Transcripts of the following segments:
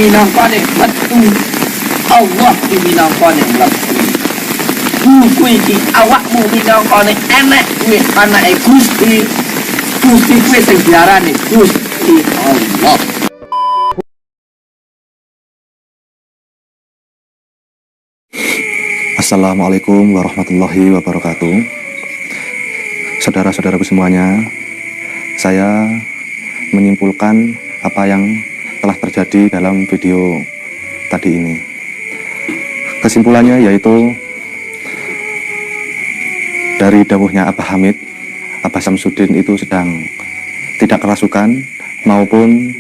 minangka nikmatku, Allah ki minangka nikmatku. Kuwi iki awakmu minangka nek enek kuwi anake Gusti. Gusti kuwi sing diarani Gusti Allah. Assalamualaikum warahmatullahi wabarakatuh. Saudara-saudaraku semuanya, saya menyimpulkan apa yang telah terjadi dalam video tadi ini. Kesimpulannya yaitu dari dawuhnya Abah Hamid, Abah Samsudin itu sedang tidak kerasukan maupun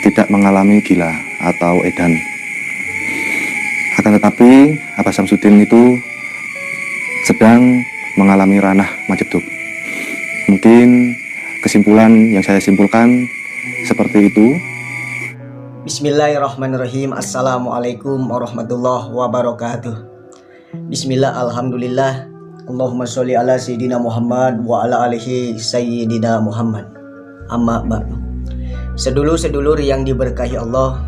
tidak mengalami gila atau edan. Akan tetapi Abah Samsudin itu sedang mengalami ranah majeduk. Mungkin kesimpulan yang saya simpulkan seperti itu. Bismillahirrahmanirrahim. Assalamualaikum warahmatullahi wabarakatuh. Bismillah, alhamdulillah. Allahumma sholli ala sayyidina Muhammad wa ala alihi sayyidina Muhammad. Amma ba'du. Sedulur-sedulur yang diberkahi Allah,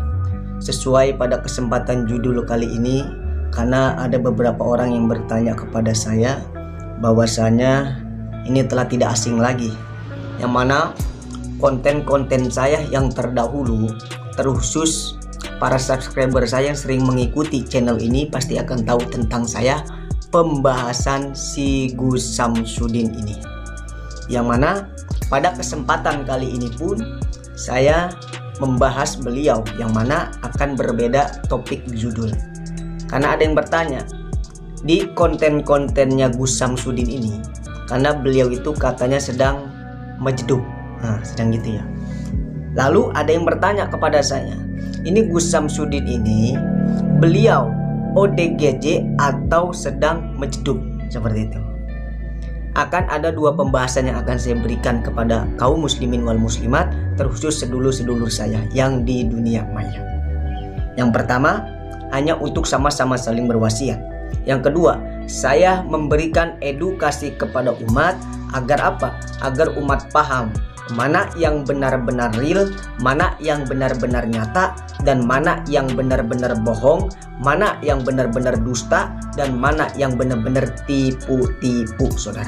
sesuai pada kesempatan judul kali ini, karena ada beberapa orang yang bertanya kepada saya bahwasanya ini telah tidak asing lagi, yang mana konten-konten saya yang terdahulu, terkhusus para subscriber saya yang sering mengikuti channel ini pasti akan tahu tentang saya, pembahasan si Gus Samsudin ini, yang mana pada kesempatan kali ini pun saya membahas beliau, yang mana akan berbeda topik judul. Karena ada yang bertanya di konten-kontennya Gus Samsudin ini, karena beliau itu katanya sedang majdub, sedang gitu ya. Lalu ada yang bertanya kepada saya, ini Gus Samsudin ini beliau ODGJ atau sedang majdub, seperti itu. Akan ada dua pembahasan yang akan saya berikan kepada kaum muslimin wal muslimat, terkhusus sedulur-sedulur saya yang di dunia maya. Yang pertama, hanya untuk sama-sama saling berwasiat. Yang kedua, saya memberikan edukasi kepada umat agar apa? Agar umat paham mana yang benar-benar real, mana yang benar-benar nyata, dan mana yang benar-benar bohong, mana yang benar-benar dusta, dan mana yang benar-benar tipu-tipu, saudara.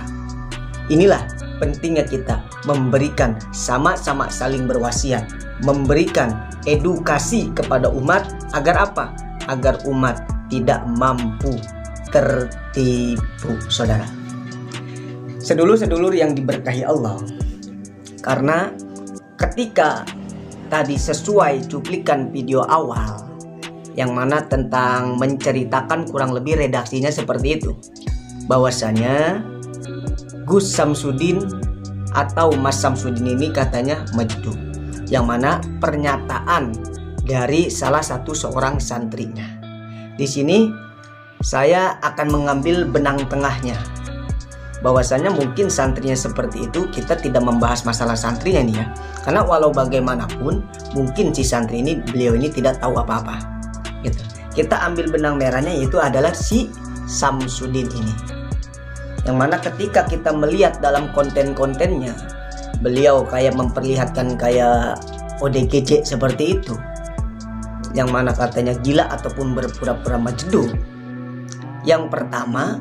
Inilah pentingnya kita memberikan sama-sama saling berwasiat, memberikan edukasi kepada umat agar apa? Agar umat tidak mampu tertipu, saudara. Sedulur-sedulur yang diberkahi Allah, karena ketika tadi sesuai cuplikan video awal, yang mana tentang menceritakan kurang lebih redaksinya seperti itu, bahwasanya Gus Samsudin atau Mas Samsudin ini katanya majdub, yang mana pernyataan dari salah satu seorang santrinya. Di sini saya akan mengambil benang tengahnya, bahwasanya mungkin santrinya seperti itu, kita tidak membahas masalah santrinya nih ya, karena walau bagaimanapun mungkin si santri ini, beliau ini tidak tahu apa-apa gitu. Kita ambil benang merahnya, yaitu adalah si Samsudin ini, yang mana ketika kita melihat dalam konten-kontennya, beliau kayak memperlihatkan kayak ODGJ seperti itu, yang mana katanya gila ataupun berpura-pura majdub. Yang pertama,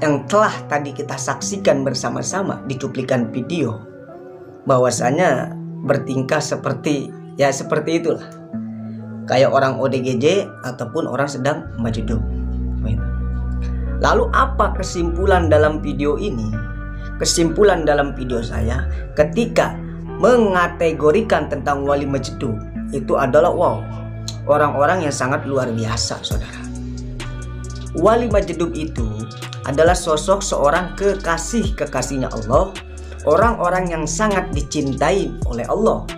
yang telah tadi kita saksikan bersama-sama di cuplikan video, bahwasanya bertingkah seperti ya seperti itulah, kayak orang ODGJ ataupun orang sedang majdub. Lalu apa kesimpulan dalam video ini? Kesimpulan dalam video saya ketika mengategorikan tentang wali majdub itu adalah orang-orang yang sangat luar biasa, saudara. Wali majdub itu adalah sosok seorang kekasihnya Allah, orang-orang yang sangat dicintai oleh Allah.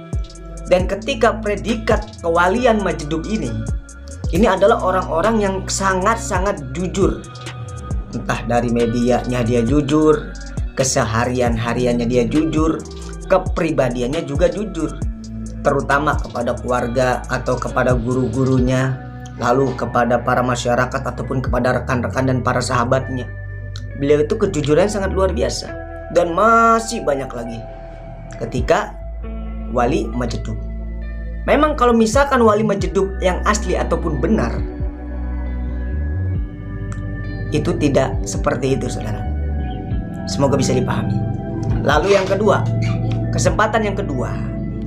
Dan ketika predikat kewalian majdub ini adalah orang-orang yang sangat-sangat jujur. Entah dari medianya dia jujur, keseharian-hariannya dia jujur, kepribadiannya juga jujur, terutama kepada keluarga atau kepada guru-gurunya, lalu kepada para masyarakat ataupun kepada rekan-rekan dan para sahabatnya. Beliau itu kejujuran sangat luar biasa, dan masih banyak lagi ketika wali majdub. Memang kalau misalkan wali majedub yang asli ataupun benar, itu tidak seperti itu, saudara. Semoga bisa dipahami. Lalu yang kedua, kesempatan yang kedua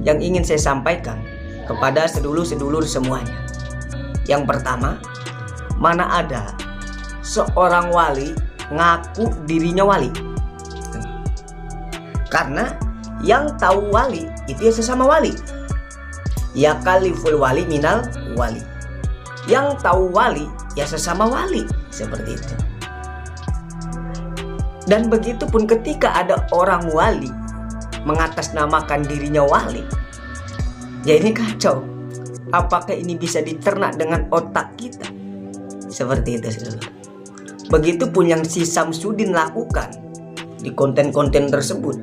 yang ingin saya sampaikan kepada sedulur-sedulur semuanya. Yang pertama, mana ada seorang wali ngaku dirinya wali? Karena yang tahu wali itu ya sesama wali. Ya kaliful wali minal wali. Yang tahu wali ya sesama wali, seperti itu. Dan begitu pun ketika ada orang wali mengatasnamakan dirinya wali, ya ini kacau. Apakah ini bisa diternak dengan otak kita? Seperti itu, saudara. Begitupun yang si Samsudin lakukan di konten-konten tersebut.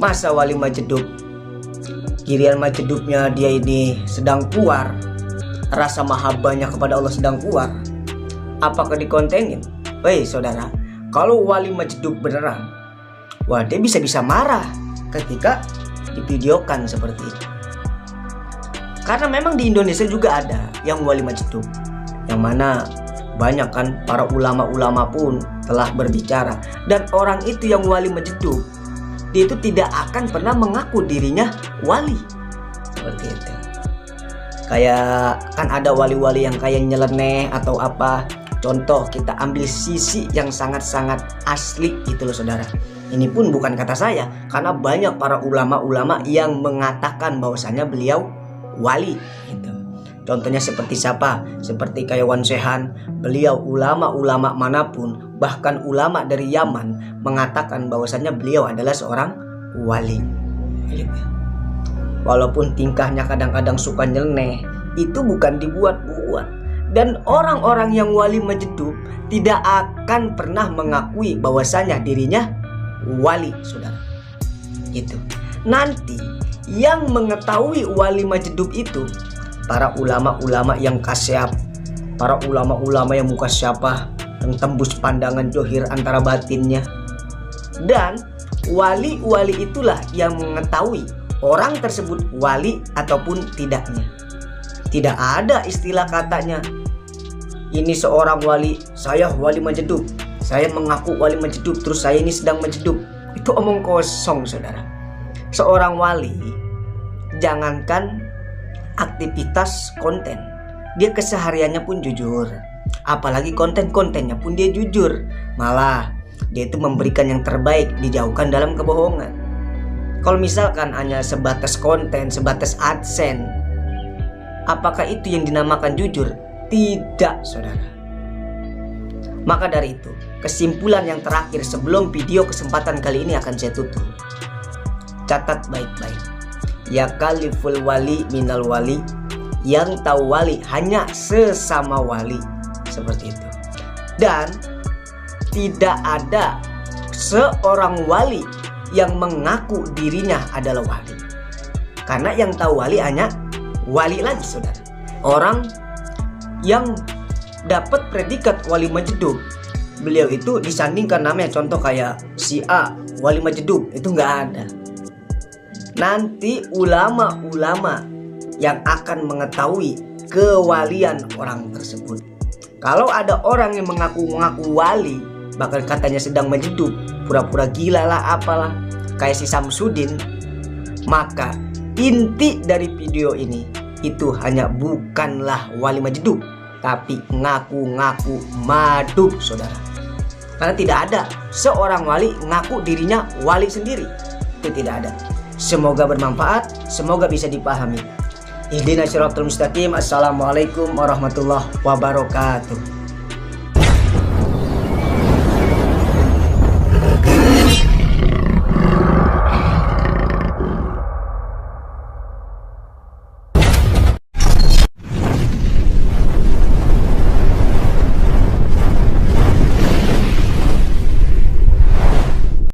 Masa wali majedub, giliran majedubnya dia ini sedang keluar, rasa mahabbahnya kepada Allah sedang keluar, apakah dikontenin? Woi saudara, kalau wali majedub beneran, wah dia bisa marah ketika divideokan seperti itu. Karena memang di Indonesia juga ada yang wali majedub, yang mana banyak kan para ulama-ulama pun telah berbicara. Dan orang itu yang wali majedub, dia itu tidak akan pernah mengaku dirinya wali, seperti itu. Kayak kan ada wali-wali yang kayak nyeleneh atau apa. Contoh, kita ambil sisi yang sangat-sangat asli itu loh saudara. Ini pun bukan kata saya, karena banyak para ulama-ulama yang mengatakan bahwasanya beliau wali gitu. Contohnya seperti siapa? Seperti kayak Wan Sehan. Beliau ulama-ulama manapun, bahkan ulama dari Yaman, mengatakan bahwasanya beliau adalah seorang wali gitu. Walaupun tingkahnya kadang-kadang suka nyeleneh, itu bukan dibuat-buat. Dan orang-orang yang wali majedub tidak akan pernah mengakui bahwasanya dirinya wali, saudara. Itu. Nanti yang mengetahui wali majedub itu para ulama-ulama yang kasyaf, para ulama-ulama yang mukasyafah, yang tembus pandangan johir antara batinnya. Dan wali-wali itulah yang mengetahui orang tersebut wali ataupun tidaknya. Tidak ada istilah katanya, ini seorang wali, saya wali majedub, saya mengaku wali majedub, terus saya ini sedang majedub. Itu omong kosong, saudara. Seorang wali, jangankan aktivitas konten, dia kesehariannya pun jujur. Apalagi konten-kontennya pun dia jujur. Malah dia itu memberikan yang terbaik, dijauhkan dalam kebohongan. Kalau misalkan hanya sebatas konten, sebatas AdSense, apakah itu yang dinamakan jujur? Tidak, saudara. Maka dari itu, kesimpulan yang terakhir sebelum video kesempatan kali ini akan saya tutup, catat baik-baik. Ya kaliful wali minal wali. Yang tahu wali hanya sesama wali, seperti itu. Dan tidak ada seorang wali yang mengaku dirinya adalah wali. Karena yang tahu wali hanya wali lagi, saudara. Orang yang dapat predikat wali majedub, beliau itu disandingkan namanya, contoh kayak si A wali majedub, itu nggak ada. Nanti ulama-ulama yang akan mengetahui kewalian orang tersebut. Kalau ada orang yang mengaku-ngaku wali, bahkan katanya sedang majedub, pura-pura gila lah apalah, kayak si Samsudin, maka inti dari video ini itu hanya bukanlah wali majedub, tapi ngaku-ngaku madub, saudara. Karena tidak ada seorang wali ngaku dirinya wali sendiri. Itu tidak ada. Semoga bermanfaat, semoga bisa dipahami. Ihdinas siratal mustaqim. Assalamualaikum warahmatullahi wabarakatuh.